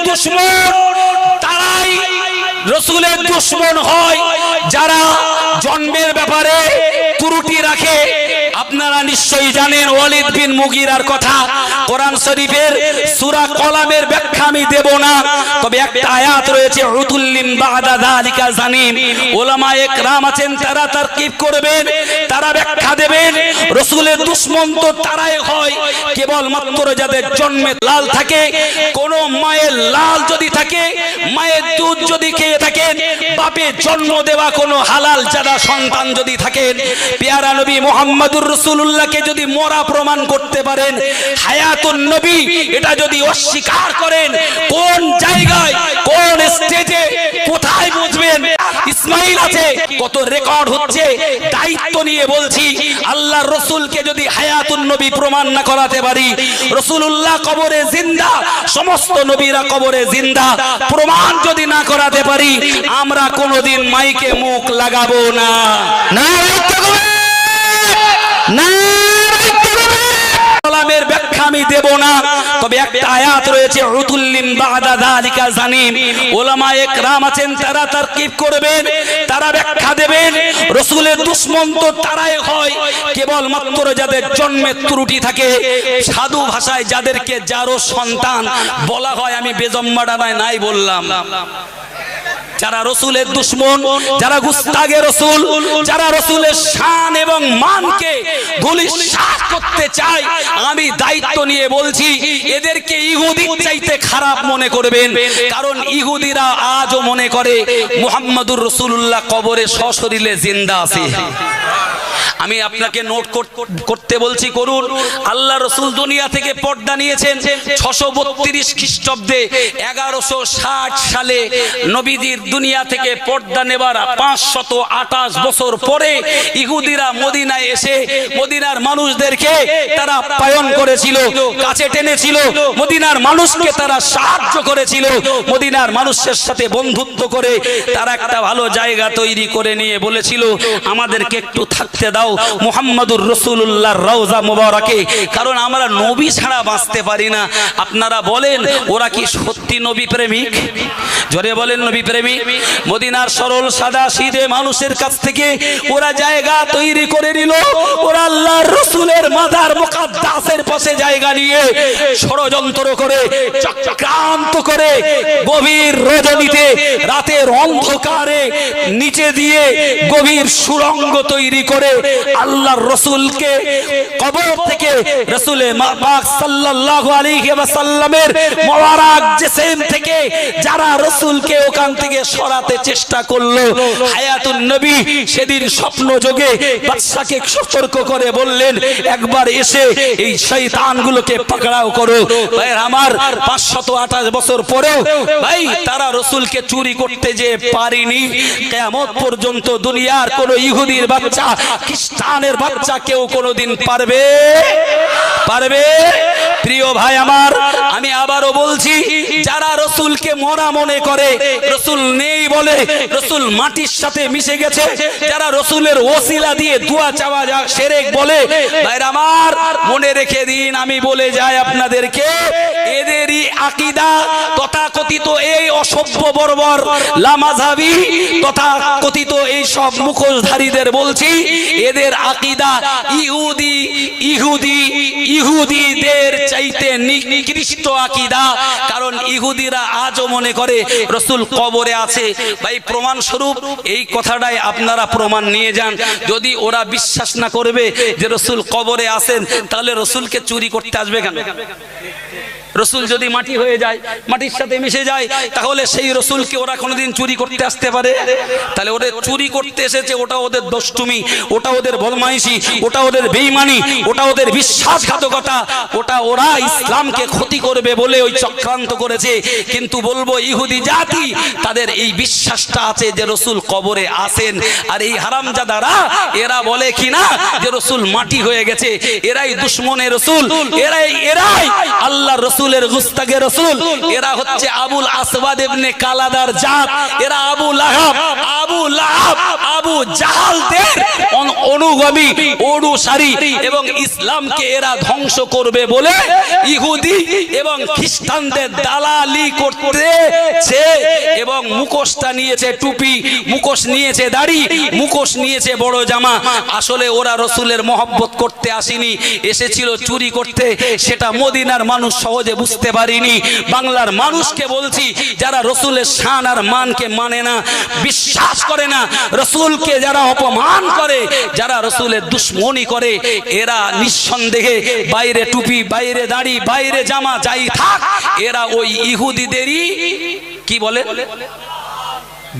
দুশমন তারাই রসুলের দুশমন হয় যারা জন্মের ব্যাপারে ত্রুটি রাখে। আপনারা নিশ্চয়ই জানেন ওয়ালিদ বিন মুগিরার কথা। কোরআন শরীফের সূরা কলামের ব্যাখ্যা আমি দেব না, তবে একটা আয়াত রয়েছে উতুল্লিম বাদা যালিকা জানিম। উলামায়ে কেরাম আছেন, তারা তারকিব করবেন, তারা ব্যাখ্যা দেবেন। রাসূলের দুশমন তো তারাই হয় কেবলমাত্র যাদের জন্মে লাল থাকে। কোন মায়ের লাল যদি থাকে, মায়ের দুধ যদি খেয়ে থাকেন, বাপে জন্ম দেওয়া কোন হালাল জাদা সন্তান যদি থাকেন, পেয়ারা নবী মুহাম্মদুর রাসূলুল্লাহকে যদি মোরা প্রমাণ করতে পারেন, হায়াতুন নবী এটা যদি অস্বীকার করেন, কোন জায়গায় কোন স্টেজে কোথায় বুঝবেন? ইসমাইল আছে, কত রেকর্ড হচ্ছে। দায়িত্ব নিয়ে বলছি, আল্লাহর রাসূলকে যদি হায়াতুন নবী প্রমাণ না করাতে পারি, রাসূলুল্লাহ কবরে জিন্দা, সমস্ত নবীরা কবরে জিন্দা, প্রমাণ যদি না করাতে পারি, আমরা কোনোদিন মাইকে মুখ লাগাবো না। কলামের ব্যাখ্যা আমি দেব না, তবে একটা আয়াত রয়েছে উতুল্লিম বাদা যালিকা জানিম। উলামায়ে কেরাম আছেন, তারা তারকিব করবেন, তারা ব্যাখ্যা দেবেন। রাসূলের দুশমন তো তারাই হয় কেবলমাত্র যাদের জন্মে ত্রুটি থাকে। সাধু ভাষায় যাদেরকে যারো সন্তান বলা হয়, আমি বেজম্মাডানায় নাই বললাম। যারা রসুলের দুশমন, যারা গুস্তাগে রসুল, যারা রসুলের শান এবং মানকে ধূলিসাৎ করতে চায়, আমি দায়িত্ব নিয়ে বলছি, এদেরকে ইহুদির চাইতে খারাপ মনে করবেন। কারণ ইহুদিরা আজও মনে করে মুহাম্মদুর রাসূলুল্লাহ কবরে সশরীরে জিন্দা আছে। আমি আপনাকে নোট করতে বলছি, করুন। আল্লাহ রাসূল দুনিয়া থেকে পর্দা নিয়েছেন 632 খ্রিস্টাব্দে। 1160 সালে নবীজির দুনিয়া থেকে পর্দা নেবার 528 বছর পরে ইহুদিরা মদিনায় এসে মদিনার মানুষদেরকে তারা পালন করেছিল, কাছে টেনেছিল, মদিনার মানুষকে তারা সাহায্য করেছিল, মদিনার মানুষের সাথে বন্ধুত্ব করে তারা একটা ভালো জায়গা তৈরি করে নিয়ে বলেছিল, আমাদেরকে একটু থাকতে দাও মুহাম্মদুর রাসূলুল্লাহর রওজা মুবারাকে, কারণ আমরা নবী ছাড়া বাঁচতে পারি না। আপনারা বলেন, ওরা কি সত্যি নবী প্রেমিক? জোরে বলেন, নবী প্রেমিক? মদিনার সরল সাদা সিধে মানুষের কাছ থেকে ওরা জায়গা তৈরি করে নিল। ওরা আল্লাহর রাসূলের মাজার মুকাদ্দাসের পাশে জায়গা নিয়ে ষড়যন্ত্র করে, চক্রান্ত করে, গভীর রজনীতে রাতের অন্ধকারে নিচে দিয়ে গভীর সুড়ঙ্গ তৈরি করে আল্লাহর রাসূলকে কবর থেকে রাসূলে পাক সাল্লাল্লাহু আলাইহি ওয়াসাল্লামের মোবারক জিসম থেকে যারা রাসূলকে ওখান থেকে সরাতে চেষ্টা করলো, হায়াতুন নবী সেদিন স্বপ্ন যোগে বাদশাকে সতর্ক করে বললেন, একবার এসে এই শয়তানগুলোকে পাকড়াও করো। ভাই আমার 528 বছর পরেও ভাই তারা রাসূলকে চুরি করতে যে পারেনি। কিয়ামত পর্যন্ত দুনিয়ার কোন ইহুদির বাচ্চা, খ্রিস্টানের বাচ্চা কেউ কোনোদিন পারবে? প্রিয় ভাই আমার, আমি আবারও বলছি, যারা রাসূলকে মরা মনে করে, রাসূল নেই বলে, রাসূল মাটির সাথে মিশে গেছে, যারা রাসূলের ওসিলা দিয়ে দোয়া চাওয়া যা শিরক বলে, ভাইরা আমার মনে রেখে দিন, আমি বলে যাই আপনাদেরকে, এদেরই আকীদা তথাকথিত এই অসভ্য বর্বর লামাযহাবী তথাকথিত এই সব মুখোশধারীদের বলছি, এদের আকীদা ইহুদিদের চাইতে নিকৃষ্ট আকীদা। কারণ ইহুদিরা আজও মনে করে রাসূল কবরে আছে। ভাই প্রমাণ স্বরূপ এই কথাটাই আপনারা প্রমাণ নিয়ে যান। যদি ওরা বিশ্বাস না করবে যে রাসূল কবরে আছেন, তাহলে রাসূলকে চুরি করতে আসবে কেন? রসুল যদি মাটি হয়ে যায়, মাটির সাথে মিশে যায়, তাহলে সেই রসুলকে ওরা কোনোদিন চুরি করতে আসতে পারে? তাহলে ওদের চুরি করতে এসেছে, ওটা ওদের দুষ্টুমি, ওটা ওদের বদমাইশি, ওটা ওদের বেঈমানি, ওটা ওদের বিশ্বাসঘাতকতা, ওটা ওরা ইসলামকে ক্ষতি করবে বলে ওই চক্রান্ত করেছে। কিন্তু বলবো ইহুদি জাতি তাদের এই বিশ্বাসটা আছে যে রসুল কবরে আসেন। আর এই হারামজাদারা এরা বলে কিনা যে রসুল মাটি হয়ে গেছে, এরাই দুশ্মনের রসুল, এরাই আল্লাহর রসুল রসুলের গুস্তাখে রসুল, এরা হচ্ছে আবুল আসওয়াদ ইবনে কালাদার জাত, এরা আবু লাহাব আবু জাহালদের অনুগামী অনুসারী, এবং ইসলামকে এরা ধ্বংস করবে বলে ইহুদি এবং খ্রিস্টানদের দালালি করতেছে, এবং মুখোশটা নিয়েছে টুপি, মুখোশ নিয়েছে দাড়ি, মুখোশ নিয়েছে বড় জামা। আসলে ওরা রসুলের মহব্বত করতে আসেনি, এসেছিল চুরি করতে। সেটা মদিনার মানুষ সহজে বুঝতে পারিনি। বাংলার মানুষকে বলছি, যারা রসুলের শান আর মানকে মানে না, বিশ্বাস করে না, রসুলকে যারা অপমান করে, যারা রসুলের দুশ্মনী করে, এরা নিঃসন্দেহে বাইরে টুপি, বাইরে দাড়ি, বাইরে জামা যাই থাক, এরা ওই ইহুদিদেরই কি বলে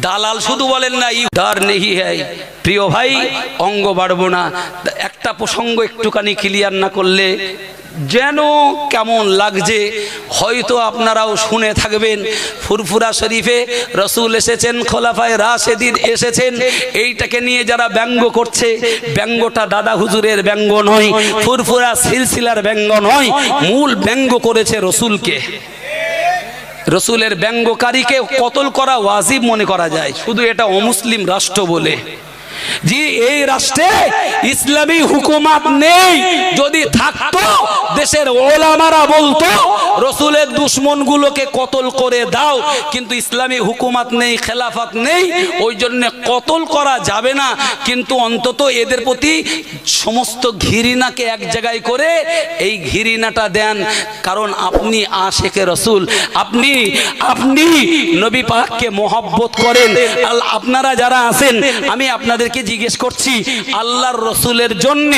দালাল। শুধু বলেন না ইহুদার নেহি হ্যায়। প্রিয় ভাই, অঙ্গ বাড়বো না, একটা প্রসঙ্গ একটুখানি ক্লিয়ার না করলে যেন কেমন লাগছে। হয়তো আপনারাও শুনে থাকবেন, ফুরফুরা শরীফে রসুল এসেছেন, খোলাফায়ে রাশেদিন এসেছেন, এইটাকে নিয়ে যারা ব্যঙ্গ করছে, ব্যঙ্গটা দাদা হুজুরের ব্যঙ্গ নয়, ফুরফুরা সিলসিলার ব্যঙ্গ নয়, মূল ব্যঙ্গ করেছে রসুলকে। রসুলের ব্যঙ্গকারীকে কতল করা ওয়াজিব মনে করা যায়, শুধু এটা অমুসলিম রাষ্ট্র বলে। জি, এই রাষ্ট্রে ইসলামী হুকুমত নেই। যদি থাকতো, দেশের ওলামারা বলতো রসুলের দুশ্মনগুলোকে কতল করে দাও, কিন্তু ইসলামী হুকুমত নেই, খেলাফত নেই, ওই জন্য কতল করা যাবে না। কিন্তু অন্তত এদের প্রতি সমস্ত ঘৃণাকে এক জায়গায় করে এই ঘৃণাটা দেন, কারণ আপনি আশিকে রসুল, আপনি নবী পাককে মহব্বত করেন। আপনারা যারা আছেন, আমি আপনাদেরকে জিজ্ঞেস করছি, আল্লাহর রসুলের জন্য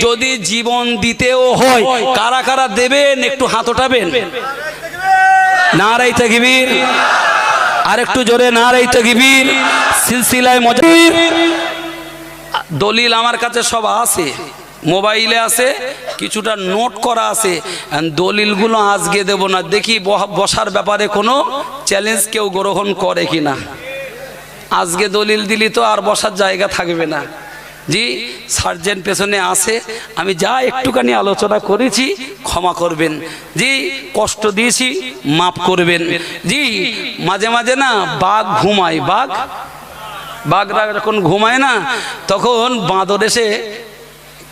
যদি জীবন দিতেও হয়, কারা কারা দেবেন? একটু হাত ওঠাবেন। নারায়ে তাকবীর, আর একটু জোরে নারায়ে তাকবীর। সিলসিলায় মজবুর দলিল আমার কাছে সব আছে, মোবাইলে আছে, কিছুটা নোট করা আছে। দলিলগুলো আজকে দেব না, দেখি বসার ব্যাপারে কোনো চ্যালেঞ্জ কেউ গ্রহণ করে কিনা। আজকে দলিল দিলি তো আর বসার জায়গা থাকবে না। জি, সার্জেন্ট পেছনে আছে, আমি যা একটুখানি আলোচনা করেছি ক্ষমা করবেন। জি, কষ্ট দিয়েছি মাফ করবেন। জি, মাঝে মাঝে না বাঘ ঘুমায়, বাঘরা যখন ঘুমায় না, তখন বাঁদর এসে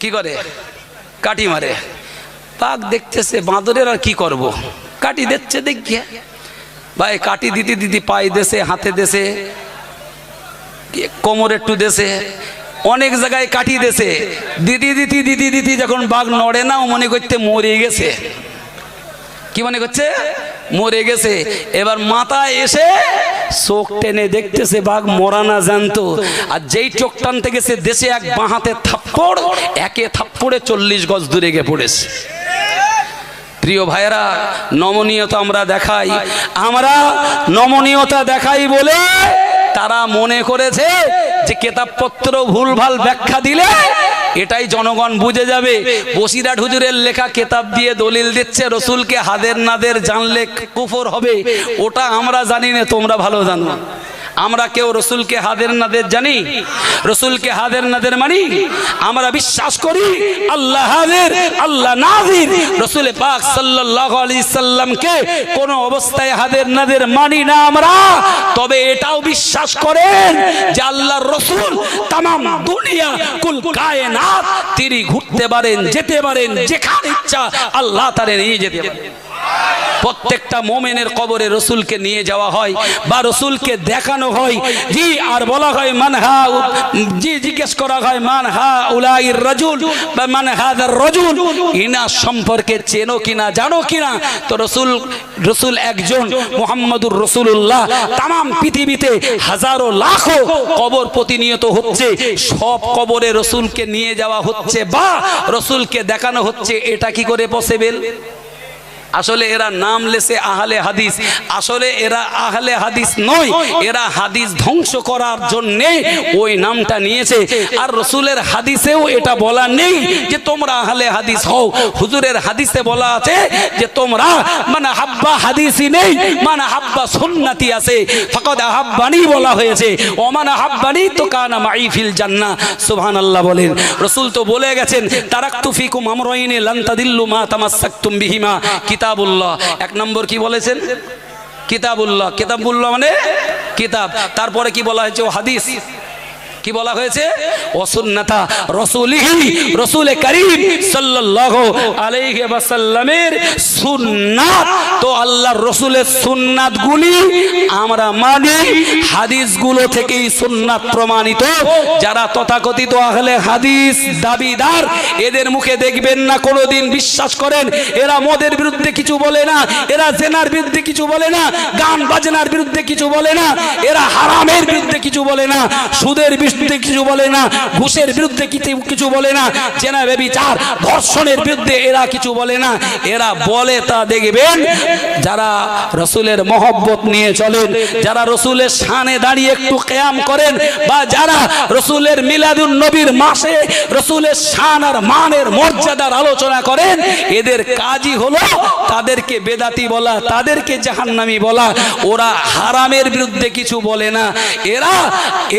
কি করে, কাটি মারে। বাঘ দেখতেছে বাঁদরের আর কি করব, কাটি দিচ্ছে, দেখিয়ে ভাই কাটি দিতে দিতে পায়ে দেশে, হাতে দেশে, কোমর একটু দেশে, অনেক জায়গায় কাটি দেশে, দিদি যখন বাঘ নড়ে না, ও মনে করতে মরে গেছে। কি মনে করছে? মরে গেছে। এবার মাথায় এসে চোখ টেনে দেখতেছে বাঘ মরা না জানতো, আর যেই চোখ টানতে গেছে দেশে এক বাঁ হাতে থাপ্পড়, একে থাপ্পড়ে 40 গজ দূরে গিয়ে পড়েছে। প্রিয় ভাইরা, নমনীয়তা আমরা দেখাই বলে তারা মনে করেছে যে কেতাবপত্র ভুলভাল ব্যাখ্যা দিলে এটাই জনগণ বুঝে যাবে। বসিরহাট হুজুরের লেখা কেতাব দিয়ে দলিল দিচ্ছে রসুলকে হাদের নাদের জানলে কুফর হবে। ওটা আমরা জানি না, তোমরা ভালো জানো। আমরা কেউ রসুলকে হাদের নাদের জানি? রসুলকে হাদের নাদের মানি? আমরা বিশ্বাস করি আল্লাহ হাজির, আল্লাহ নাজির। রসুল পাক সাল্লাল্লাহু আলাইহি সাল্লামকে কোন অবস্থায় হাদের নাদের মানি না আমরা। তবে এটাও বিশ্বাস করেন যে আল্লাহর রসুল তামাম দুনিয়া কুল কায়নাত তিনি ঘুরতে পারেন, যেতে পারেন, যেখানে ইচ্ছা আল্লাহ তারে নিয়ে যেতে পারেন। প্রত্যেকটা মোমেনের কবরে রসুলকে নিয়ে যাওয়া হয় বা রসুলকে দেখানো হয়। জি, আর বলা হয় মানহা, জি জিজ্ঞেস করা হয় মানহা উলাইর রাজুল বা মানহাদার রাজুল, ইনা সম্পর্কে চেনো কিনা, জানো কিনা? তো রসুল একজন, মুহাম্মদুর রাসূলুল্লাহ। তামাম পৃথিবীতে হাজারো লাখো কবর প্রতিনিয়ত হচ্ছে, সব কবরে রসুলকে নিয়ে যাওয়া হচ্ছে বা রসুলকে দেখানো হচ্ছে। এটা কি করে পসিবল? আসলে এরা নাম লেছে আহলে হাদিস, আসলে এরা আহলে হাদিস নয়, এরা হাদিস ধ্বংস করার জন্য ওই নামটা নিয়েছে। আর রসুলের হাদিসেও এটা বলা নেই যে তোমরা আহলে হাদিস হও। হুজুরের হাদিসে বলা আছে যে তোমরা মানে হাব্বা হাদিসই নেই, মানে হাব্বা সুন্নতি আছে। ফাকাদ আহাব্বানি বলা হয়েছে, ওমান আহাব্বানি তো কানা মাই ফিল জান্নাহ। সুবহানাল্লাহ বলেন। রসুল তো বলে গেছেন তারাকতু ফিকুম আমরাইনি লান তাদিল্লু মা তামাসসাকতুম বিহিমা কিতাবুল্লাহ। এক নম্বর কি বলেছেন? কিতাবুল্লাহ। কিতাবুল্লাহ মানে কিতাব। তারপরে কি বলা হয়েছে? ও হাদিস। কি বলা হয়েছে? ও সুন্নাতা রাসূলিহি, রাসূল করিম সাল্লাল্লাহু আলাইহি ওয়াসাল্লামের সুন্নাত। তো আল্লাহর রাসূলের সুন্নাতগুলি আমরা মানি, হাদিসগুলো থেকেই সুন্নাত প্রমাণিত। যারা তথাকথিত আহলে হাদিস দাবিদার, এদের মুখে দেখবেন না কোনোদিন বিশ্বাস করেন এরা মদের বিরুদ্ধে কিছু বলে না, এরা জেনার বিরুদ্ধে কিছু বলে না, গান বাজনার বিরুদ্ধে কিছু বলে না, এরা হারামের বিরুদ্ধে কিছু বলে না, সুদের বিরুদ্ধে কিছু বলে না, ঘুষের বিরুদ্ধে কিছু বলে না, জেনা ব্যভিচার ধর্ষণের বিরুদ্ধে এরা কিছু বলে না। এরা বলে তা দেখবেন যারা রাসূলের মহব্বত নিয়ে চলেন, যারা রাসূলের শানে দাঁড়িয়ে একটু কিয়াম করেন, বা যারা রাসূলের মিলাদুন নবীর মাসে রাসূলের শান আর মানের মর্যাদার আলোচনা করেন, এদের কাজই হলো তাদেরকে বেদাতি বলা, তাদেরকে জাহান্নামী বলা। ওরা হারামের বিরুদ্ধে কিছু বলে না,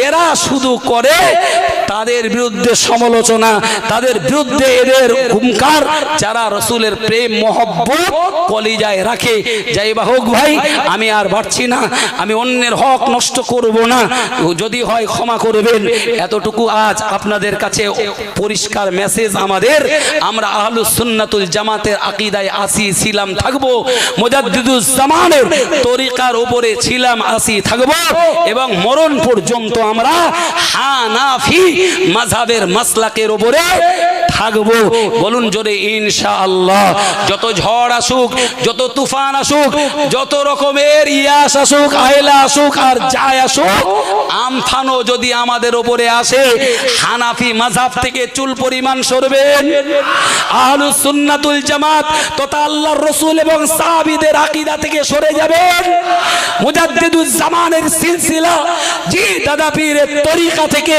এরা শুধু করে তাদের বিরুদ্ধে সমালোচনা, তাদের বিরুদ্ধে এদের হুঙ্কার, যারা রাসূলের প্রেম মহব্বত কলিজায় রাখে। যাই বা হোক ভাই, আমি আর বাড়ছি না, আমি অন্যের হক নষ্ট করব না, যদি হয় ক্ষমা করবেন। এতটুকু আজ আপনাদের কাছে পরিষ্কার মেসেজ আমাদের। আমরা আহলুস সুন্নাতুল জামাতের আকীদায় আসি ছিলাম, থাকবো, মুজাদ্দিদুজ জামানের তরিকার উপরে ছিলাম, আসি, থাকবো, এবং মরণ পর্যন্ত আমরা হানাফি মাযহাবের মাসলাকের উপরে থাকবো। বলুন জোরে ইনশাআল্লাহ। যত ঝড় আসুক, যত তুফান আসুক, যত রকমের ইয়াস আসুক, আয়লা আসুক, আর যায় আসুক, আমফানও যদি আমাদের উপরে আসে, হানাফি মাযহাব থেকে চুল পরিমাণ সরবেন। আহলুস সুন্নাতুল জামাত তথা আল্লাহর রাসূল এবং সাহাবীদের আকীদা থেকে সরে যাবেন। মুজাদ্দিদুজ জামানের সিলসিলা জি দাদা পীরের তরিকা থেকে